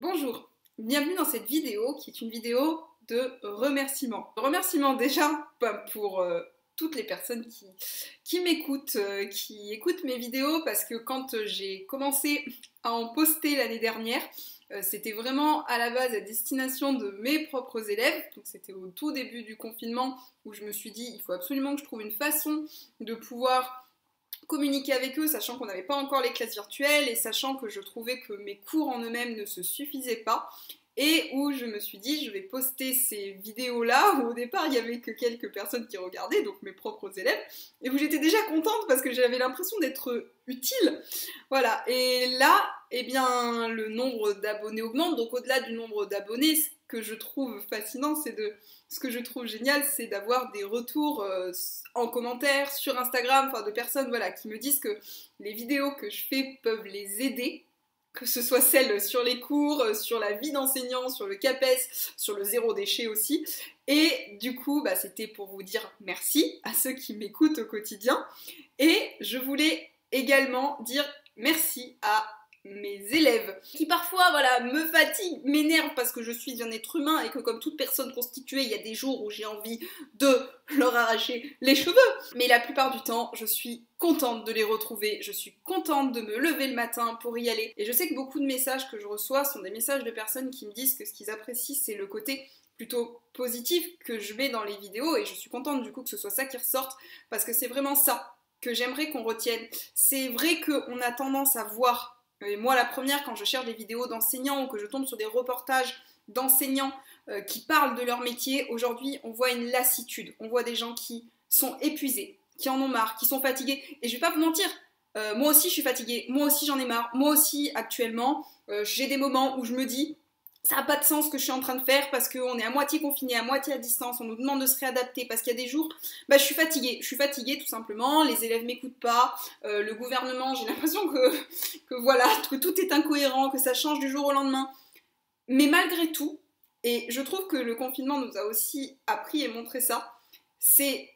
Bonjour, bienvenue dans cette vidéo qui est une vidéo de remerciements. Remerciements déjà pour toutes les personnes qui m'écoutent, qui écoutent mes vidéos parce que quand j'ai commencé à en poster l'année dernière, c'était vraiment à la base à destination de mes propres élèves, donc c'était au tout début du confinement où je me suis dit il faut absolument que je trouve une façon de pouvoir communiquer avec eux, sachant qu'on n'avait pas encore les classes virtuelles et sachant que je trouvais que mes cours en eux-mêmes ne se suffisaient pas. Et où je me suis dit, je vais poster ces vidéos-là, où au départ, il n'y avait que quelques personnes qui regardaient, donc mes propres élèves, et où j'étais déjà contente parce que j'avais l'impression d'être utile. Voilà, et là, eh bien, le nombre d'abonnés augmente, donc au-delà du nombre d'abonnés, ce que je trouve fascinant, ce que je trouve génial, c'est d'avoir des retours en commentaire, sur Instagram, enfin de personnes voilà, qui me disent que les vidéos que je fais peuvent les aider, que ce soit celles sur les cours, sur la vie d'enseignant, sur le CAPES, sur le zéro déchet aussi. Et du coup, c'était pour vous dire merci à ceux qui m'écoutent au quotidien. Et je voulais également dire merci à mes élèves qui parfois me fatiguent, m'énervent parce que je suis un être humain et que comme toute personne constituée, il y a des jours où j'ai envie de leur arracher les cheveux. Mais la plupart du temps, je suis contente de les retrouver, je suis contente de me lever le matin pour y aller. Et je sais que beaucoup de messages que je reçois sont des messages de personnes qui me disent que ce qu'ils apprécient, c'est le côté plutôt positif que je mets dans les vidéos et je suis contente du coup que ce soit ça qui ressorte parce que c'est vraiment ça que j'aimerais qu'on retienne. C'est vrai qu'on a tendance à voir, et moi la première quand je cherche des vidéos d'enseignants ou que je tombe sur des reportages d'enseignants qui parlent de leur métier, aujourd'hui on voit une lassitude, on voit des gens qui sont épuisés, qui en ont marre, qui sont fatigués, et je vais pas vous mentir, moi aussi je suis fatiguée, moi aussi j'en ai marre, moi aussi actuellement j'ai des moments où je me dis ça n'a pas de sens ce que je suis en train de faire parce qu'on est à moitié confiné, à moitié à distance, on nous demande de se réadapter parce qu'il y a des jours, je suis fatiguée tout simplement, les élèves m'écoutent pas, le gouvernement, j'ai l'impression que tout est incohérent, que ça change du jour au lendemain. Mais malgré tout, et je trouve que le confinement nous a aussi appris et montré ça, c'est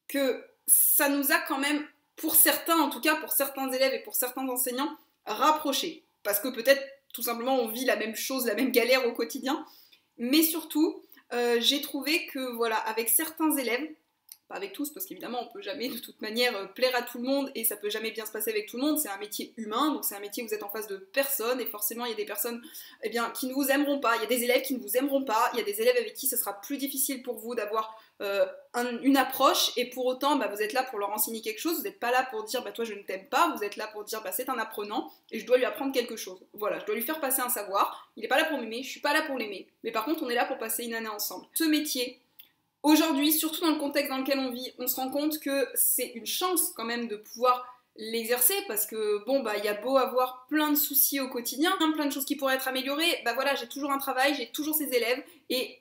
que ça nous a quand même, pour certains en tout cas, pour certains élèves et pour certains enseignants, rapprochés. Parce que peut-être tout simplement on vit la même chose, la même galère au quotidien, mais surtout j'ai trouvé que avec certains élèves, pas avec tous parce qu'évidemment on peut jamais de toute manière plaire à tout le monde et ça peut jamais bien se passer avec tout le monde, c'est un métier humain, donc c'est un métier où vous êtes en face de personnes et forcément il y a des personnes qui ne vous aimeront pas, il y a des élèves qui ne vous aimeront pas, il y a des élèves avec qui ce sera plus difficile pour vous d'avoir une approche et pour autant vous êtes là pour leur enseigner quelque chose, vous n'êtes pas là pour dire toi je ne t'aime pas, vous êtes là pour dire c'est un apprenant et je dois lui apprendre quelque chose, voilà, je dois lui faire passer un savoir, il n'est pas là pour m'aimer, je suis pas là pour l'aimer, mais par contre on est là pour passer une année ensemble. Ce métier, aujourd'hui, surtout dans le contexte dans lequel on vit, on se rend compte que c'est une chance quand même de pouvoir l'exercer parce que il y a beau avoir plein de soucis au quotidien, plein de choses qui pourraient être améliorées, j'ai toujours un travail, j'ai toujours ces élèves et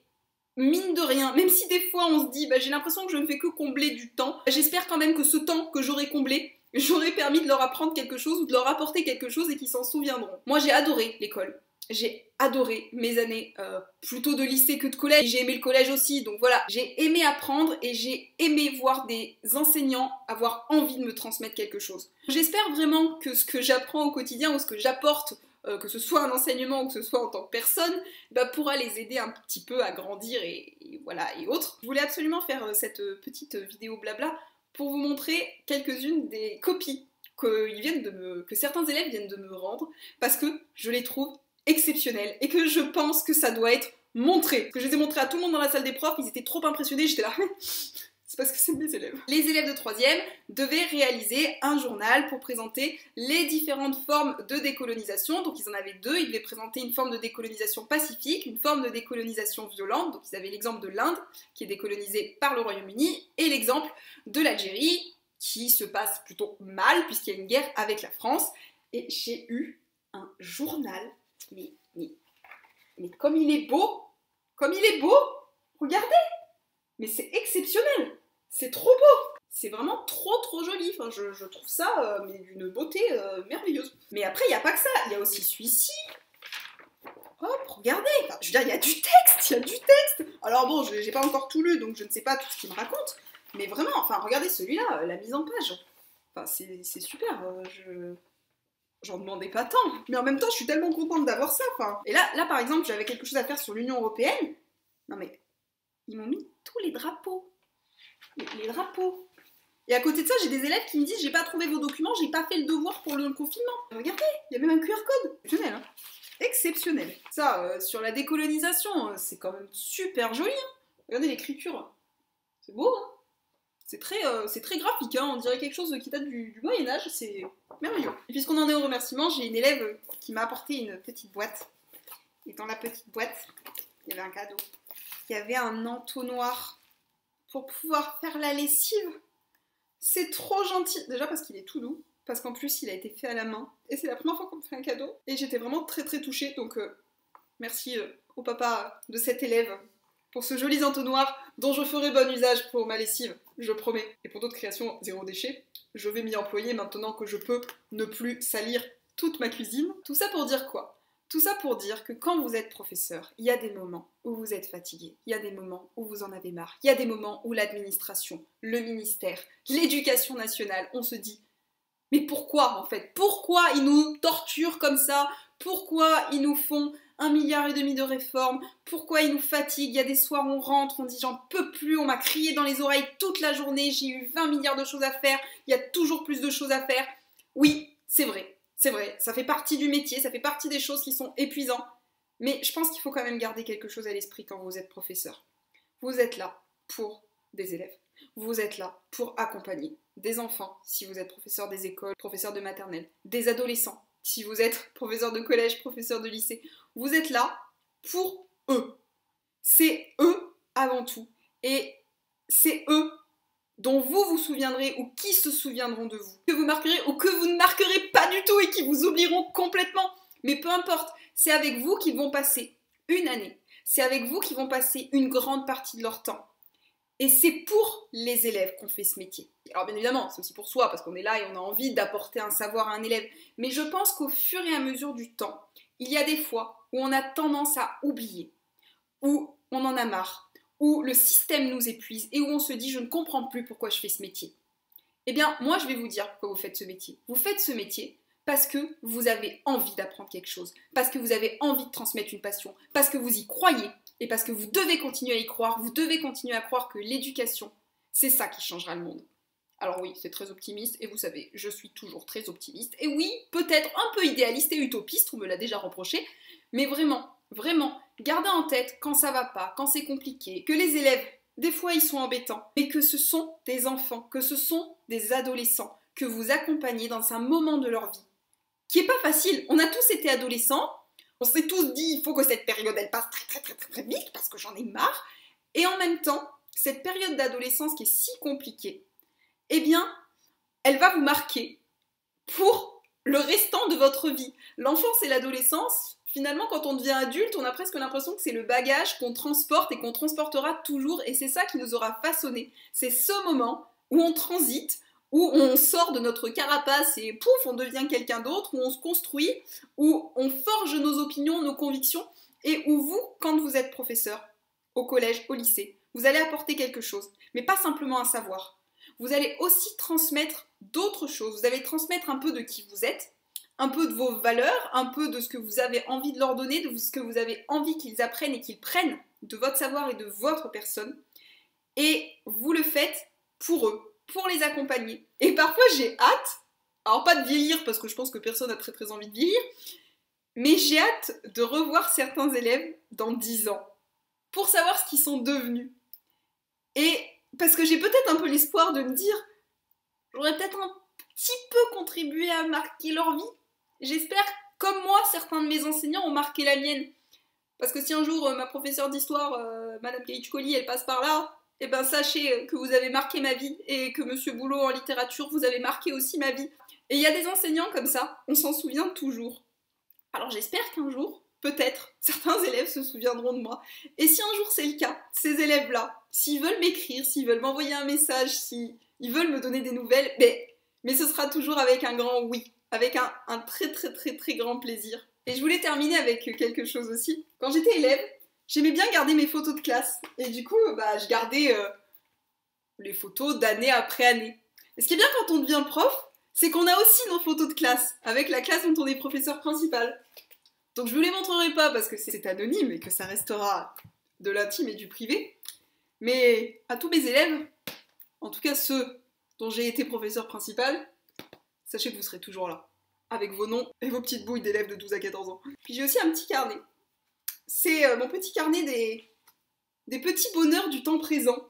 mine de rien, même si des fois on se dit j'ai l'impression que je ne fais que combler du temps, j'espère quand même que ce temps que j'aurai comblé, j'aurais permis de leur apprendre quelque chose ou de leur apporter quelque chose et qu'ils s'en souviendront. Moi j'ai adoré l'école. J'ai adoré mes années plutôt de lycée que de collège. J'ai aimé le collège aussi, donc voilà. J'ai aimé apprendre et j'ai aimé voir des enseignants avoir envie de me transmettre quelque chose. J'espère vraiment que ce que j'apprends au quotidien ou ce que j'apporte, que ce soit un enseignement ou que ce soit en tant que personne, pourra les aider un petit peu à grandir et autres. Je voulais absolument faire cette petite vidéo blabla pour vous montrer quelques-unes des copies que certains élèves viennent de me rendre parce que je les trouve exceptionnel et que je pense que ça doit être montré. Que je les ai montrés à tout le monde dans la salle des profs, ils étaient trop impressionnés, j'étais là, c'est parce que c'est mes élèves. Les élèves de 3e devaient réaliser un journal pour présenter les différentes formes de décolonisation, donc ils en avaient deux, ils devaient présenter une forme de décolonisation pacifique, une forme de décolonisation violente, donc ils avaient l'exemple de l'Inde qui est décolonisée par le Royaume-Uni et l'exemple de l'Algérie qui se passe plutôt mal puisqu'il y a une guerre avec la France et j'ai eu un journal. Mais comme il est beau, regardez, mais c'est exceptionnel, c'est trop beau, c'est vraiment trop joli, enfin, je trouve ça mais d'une beauté merveilleuse. Mais après il n'y a pas que ça, il y a aussi celui-ci, hop, regardez, enfin, je veux dire il y a du texte, alors bon, j'ai pas encore tout lu donc je ne sais pas tout ce qu'il me raconte, mais vraiment, enfin regardez celui-là, la mise en page, enfin c'est super, j'en demandais pas tant. Mais en même temps, je suis tellement contente d'avoir ça. Enfin. Et là, par exemple, j'avais quelque chose à faire sur l'Union Européenne. Non mais, ils m'ont mis tous les drapeaux. Les drapeaux. Et à côté de ça, j'ai des élèves qui me disent « J'ai pas trouvé vos documents, j'ai pas fait le devoir pour le confinement. » Regardez, il y a même un QR code. Exceptionnel, hein. Exceptionnel. Ça, sur la décolonisation, c'est quand même super joli. Hein. Regardez l'écriture. C'est beau, hein. C'est très graphique, hein. On dirait quelque chose qui date du Moyen-Âge. C'est merveilleux. Et puisqu'on en est au remerciement, j'ai une élève qui m'a apporté une petite boîte. Et dans la petite boîte, il y avait un cadeau. Il y avait un entonnoir pour pouvoir faire la lessive. C'est trop gentil. Déjà parce qu'il est tout doux, parce qu'en plus il a été fait à la main. Et c'est la première fois qu'on me fait un cadeau. Et j'étais vraiment très touchée. Donc merci au papa de cet élève pour ce joli entonnoir dont je ferai bon usage pour ma lessive, je promets. Et pour d'autres créations zéro déchet, je vais m'y employer maintenant que je peux ne plus salir toute ma cuisine. Tout ça pour dire quoi ? Tout ça pour dire que quand vous êtes professeur, il y a des moments où vous êtes fatigué, il y a des moments où vous en avez marre, il y a des moments où l'administration, le ministère, l'éducation nationale, on se dit « Mais pourquoi en fait ? Pourquoi ils nous torturent comme ça ? Pourquoi ils nous font 1,5 milliard de réformes ? Pourquoi ils nous fatiguent ? Il y a des soirs où on rentre, on dit « J'en peux plus, on m'a crié dans les oreilles toute la journée, j'ai eu 20 milliards de choses à faire, il y a toujours plus de choses à faire. » Oui, c'est vrai. C'est vrai, ça fait partie du métier, ça fait partie des choses qui sont épuisantes. Mais je pense qu'il faut quand même garder quelque chose à l'esprit quand vous êtes professeur. Vous êtes là pour des élèves. Vous êtes là pour accompagner des enfants, si vous êtes professeur des écoles, professeur de maternelle, des adolescents, si vous êtes professeur de collège, professeur de lycée. Vous êtes là pour eux. C'est eux avant tout. Et c'est eux dont vous vous souviendrez ou qui se souviendront de vous, que vous marquerez ou que vous ne marquerez pas du tout et qui vous oublieront complètement. Mais peu importe, c'est avec vous qu'ils vont passer une année. C'est avec vous qu'ils vont passer une grande partie de leur temps. Et c'est pour les élèves qu'on fait ce métier. Alors bien évidemment, c'est aussi pour soi, parce qu'on est là et on a envie d'apporter un savoir à un élève. Mais je pense qu'au fur et à mesure du temps, il y a des fois où on a tendance à oublier, où on en a marre, où le système nous épuise et où on se dit « je ne comprends plus pourquoi je fais ce métier ». Eh bien, moi je vais vous dire pourquoi vous faites ce métier. Vous faites ce métier parce que vous avez envie d'apprendre quelque chose, parce que vous avez envie de transmettre une passion, parce que vous y croyez et parce que vous devez continuer à y croire, vous devez continuer à croire que l'éducation, c'est ça qui changera le monde. Alors oui, c'est très optimiste, et vous savez, je suis toujours très optimiste, et oui, peut-être un peu idéaliste et utopiste, on me l'a déjà reproché, mais vraiment, gardez en tête quand ça va pas, quand c'est compliqué, que les élèves, des fois ils sont embêtants, mais que ce sont des enfants, que ce sont des adolescents, que vous accompagnez dans un moment de leur vie, qui est pas facile. On a tous été adolescents, on s'est tous dit, il faut que cette période elle passe très vite, parce que j'en ai marre, et en même temps, cette période d'adolescence qui est si compliquée, eh bien, elle va vous marquer pour le restant de votre vie. L'enfance et l'adolescence, finalement, quand on devient adulte, on a presque l'impression que c'est le bagage qu'on transporte et qu'on transportera toujours, et c'est ça qui nous aura façonné. C'est ce moment où on transite, où on sort de notre carapace et pouf, on devient quelqu'un d'autre, où on se construit, où on forge nos opinions, nos convictions, et où vous, quand vous êtes professeur, au collège, au lycée, vous allez apporter quelque chose, mais pas simplement un savoir. Vous allez aussi transmettre d'autres choses, vous allez transmettre un peu de qui vous êtes, un peu de vos valeurs, un peu de ce que vous avez envie de leur donner, de ce que vous avez envie qu'ils apprennent et qu'ils prennent de votre savoir et de votre personne. Et vous le faites pour eux, pour les accompagner. Et parfois j'ai hâte, alors pas de vieillir parce que je pense que personne n'a très envie de vieillir, mais j'ai hâte de revoir certains élèves dans 10 ans, pour savoir ce qu'ils sont devenus. Et parce que j'ai peut-être un peu l'espoir de me dire, j'aurais peut-être un petit peu contribué à marquer leur vie. J'espère, comme moi, certains de mes enseignants ont marqué la mienne. Parce que si un jour ma professeure d'histoire, Madame Gaïtchkoli, elle passe par là, eh ben sachez que vous avez marqué ma vie et que Monsieur Boulot en littérature, vous avez marqué aussi ma vie. Et il y a des enseignants comme ça, on s'en souvient toujours. Alors j'espère qu'un jour, peut-être, certains élèves se souviendront de moi. Et si un jour c'est le cas, ces élèves-là, s'ils veulent m'écrire, s'ils veulent m'envoyer un message, s'ils veulent me donner des nouvelles, mais ce sera toujours avec un grand oui, avec un très grand plaisir. Et je voulais terminer avec quelque chose aussi. Quand j'étais élève, j'aimais bien garder mes photos de classe. Et du coup, je gardais les photos d'année après année. Et ce qui est bien quand on devient prof, c'est qu'on a aussi nos photos de classe, avec la classe dont on est professeur principal. Donc je vous les montrerai pas parce que c'est anonyme et que ça restera de l'intime et du privé. Mais à tous mes élèves, en tout cas ceux dont j'ai été professeur principal, sachez que vous serez toujours là, avec vos noms et vos petites bouilles d'élèves de 12 à 14 ans. Puis j'ai aussi un petit carnet. C'est mon petit carnet des petits bonheurs du temps présent.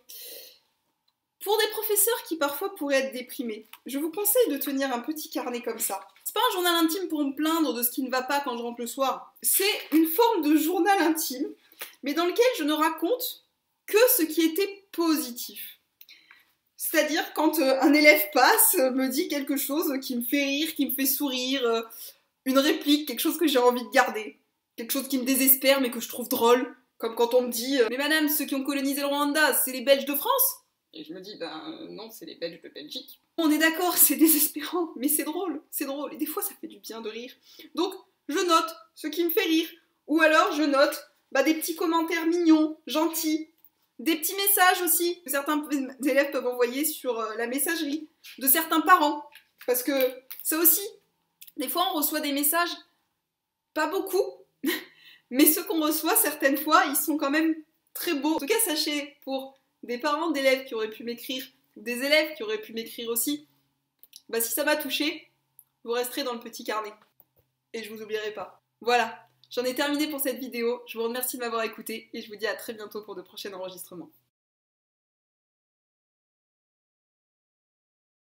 Pour des professeurs qui parfois pourraient être déprimés, je vous conseille de tenir un petit carnet comme ça. C'est pas un journal intime pour me plaindre de ce qui ne va pas quand je rentre le soir. C'est une forme de journal intime, mais dans lequel je ne raconte que ce qui était positif. C'est-à-dire quand un élève passe, me dit quelque chose qui me fait rire, qui me fait sourire, une réplique, quelque chose que j'ai envie de garder, quelque chose qui me désespère mais que je trouve drôle, comme quand on me dit « Mais madame, ceux qui ont colonisé le Rwanda, c'est les Belges de France ?» Et je me dis « Ben non, c'est les Belges de Belgique. » On est d'accord, c'est désespérant, mais c'est drôle, et des fois ça fait du bien de rire. Donc je note ce qui me fait rire, ou alors je note des petits commentaires mignons, gentils, des petits messages aussi que certains élèves peuvent envoyer sur la messagerie, de certains parents, parce que ça aussi, des fois on reçoit des messages, pas beaucoup, mais ceux qu'on reçoit certaines fois, ils sont quand même très beaux. En tout cas, sachez, pour des parents d'élèves qui auraient pu m'écrire, des élèves qui auraient pu m'écrire aussi, si ça m'a touché, vous resterez dans le petit carnet. Et je vous oublierai pas. Voilà, j'en ai terminé pour cette vidéo. Je vous remercie de m'avoir écouté et je vous dis à très bientôt pour de prochains enregistrements.